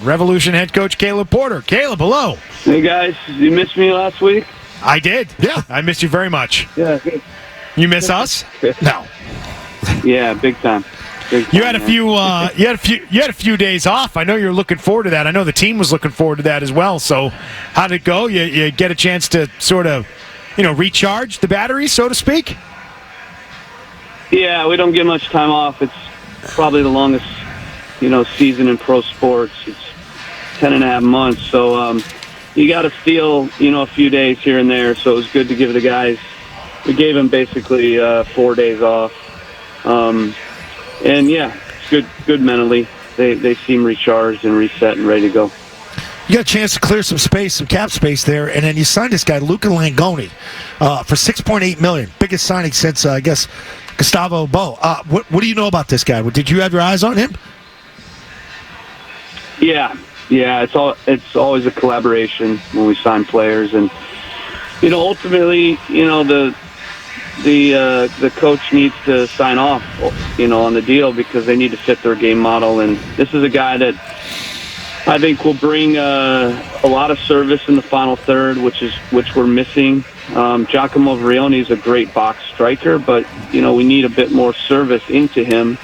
Revolution head coach Caleb Porter. Caleb, hello. Hey, guys. You missed me last week? I did. Yeah. I missed you very much. Yeah, good. You miss us? No. Yeah, big time. You had a few days off. I know you're looking forward to that. I know the team was looking forward to that as well. So how did it go? You get a chance to sort of, recharge the batteries, so to speak? Yeah, we don't get much time off. It's probably the longest, season in pro sports. It's 10.5 months. So you got to steal, a few days here and there. So it was good to give the guys. We gave them basically 4 days off. And yeah, it's good mentally. They seem recharged and reset and ready to go. You got a chance to clear some space, some cap space there, and then you signed this guy, Luca Langoni, for $6.8 million. Biggest signing since, I guess, Gustavo Bo. What do you know about this guy? Did you have your eyes on him? Yeah. It's always a collaboration when we sign players, and ultimately, the coach needs to sign off, on the deal because they need to fit their game model. And this is a guy that I think will bring a lot of service in the final third, which we're missing. Giacomo Vrioni is a great box striker, but we need a bit more service into him.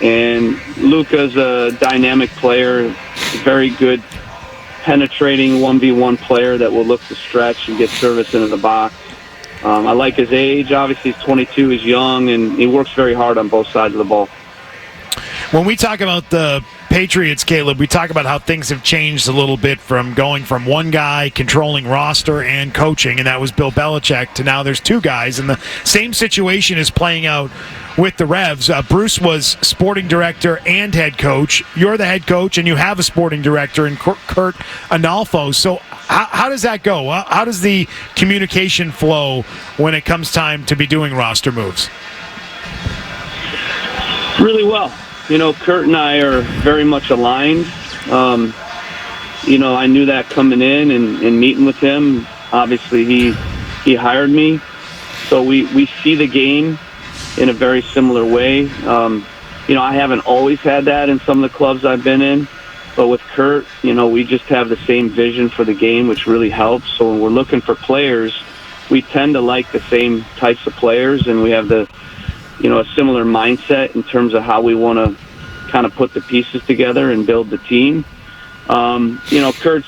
And Luca's a dynamic player, very good penetrating 1v1 player that will look to stretch and get service into the box. I like his age. Obviously, he's 22. He's young, and he works very hard on both sides of the ball. When we talk about the Patriots, Caleb, we talk about how things have changed a little bit from going from one guy controlling roster and coaching, and that was Bill Belichick, to now there's two guys. And the same situation is playing out with the Revs. Bruce was sporting director and head coach. You're the head coach, and you have a sporting director in Kurt Analfo. So how does that go? How does the communication flow when it comes time to be doing roster moves? Really well. Kurt and I are very much aligned. I knew that coming in and meeting with him. Obviously, he hired me. So we see the game in a very similar way. I haven't always had that in some of the clubs I've been in. But with Kurt, we just have the same vision for the game, which really helps. So when we're looking for players, we tend to like the same types of players, and we have a similar mindset in terms of how we want to kind of put the pieces together and build the team. Kurt's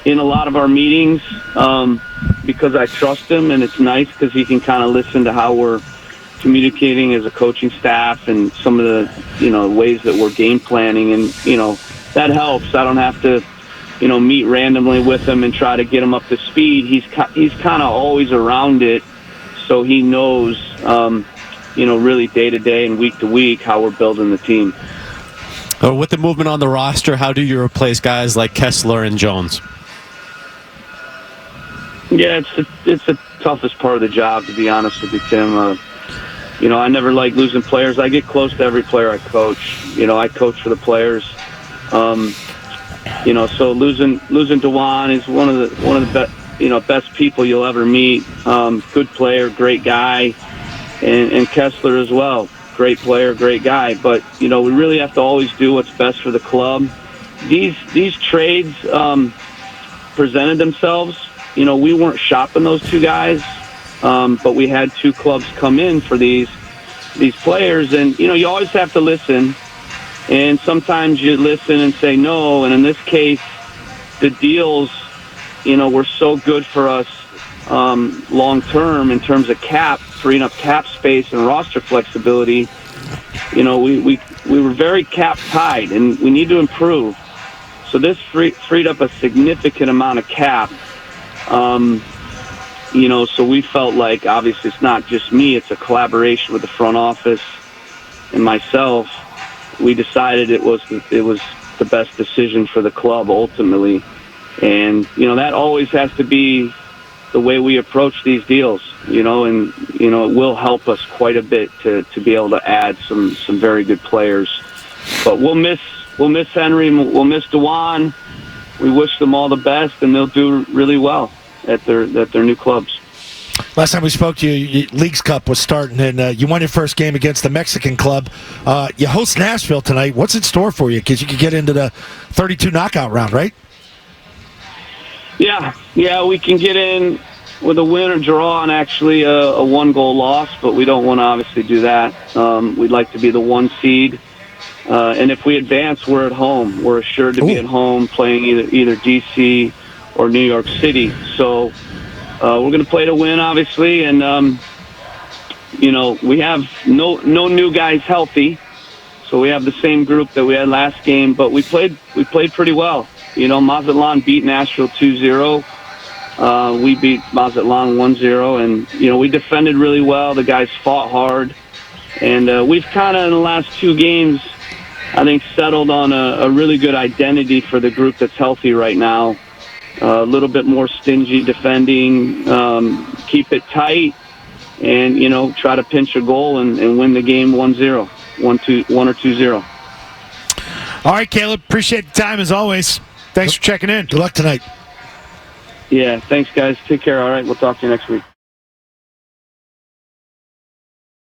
in a lot of our meetings because I trust him, and it's nice because he can kind of listen to how we're communicating as a coaching staff and some of the, ways that we're game planning, and, that helps. I don't have to, meet randomly with him and try to get him up to speed. He's kind of always around it, so he knows, really day to day and week to week how we're building the team. With the movement on the roster, how do you replace guys like Kessler and Jones? Yeah, it's the toughest part of the job, to be honest with you, Tim. I never like losing players. I get close to every player I coach. I coach for the players. So losing DeJuan is one of the best people you'll ever meet. Good player, great guy, and Kessler as well. Great player, great guy. But we really have to always do what's best for the club. These trades presented themselves. We weren't shopping those two guys, but we had two clubs come in for these players, and you always have to listen. And sometimes you listen and say no. And in this case, the deals, were so good for us long term in terms of freeing up cap space and roster flexibility. We were very cap tied, and we need to improve. So this freed up a significant amount of cap. So we felt like, obviously, it's not just me; it's a collaboration with the front office and myself. We decided it was the best decision for the club ultimately, and that always has to be the way we approach these deals. And it will help us quite a bit to be able to add some very good players. But we'll miss Henry, we'll miss DeJuan. We wish them all the best, and they'll do really well at their new clubs. Last time we spoke to you, Leagues Cup was starting, and you won your first game against the Mexican club. You host Nashville tonight. What's in store for you? Because you could get into the 32 knockout round, right? Yeah, we can get in with a win or draw and actually a one-goal loss, but we don't want to obviously do that. We'd like to be the 1 seed. And if we advance, we're at home. We're assured to be at home playing either D.C. or New York City. So we're going to play to win, obviously. And, we have no new guys healthy. So we have the same group that we had last game, but we played pretty well. Mazatlan beat Nashville 2-0. We beat Mazatlan 1-0. And, we defended really well. The guys fought hard. And we've kind of, in the last 2 games, I think, settled on a really good identity for the group that's healthy right now. A little bit more stingy defending, keep it tight, and, try to pinch a goal and win the game 1-0, 1 or 2-0. All right, Caleb. Appreciate the time, as always. Thanks for checking in. Good luck tonight. Yeah, thanks, guys. Take care. All right, we'll talk to you next week.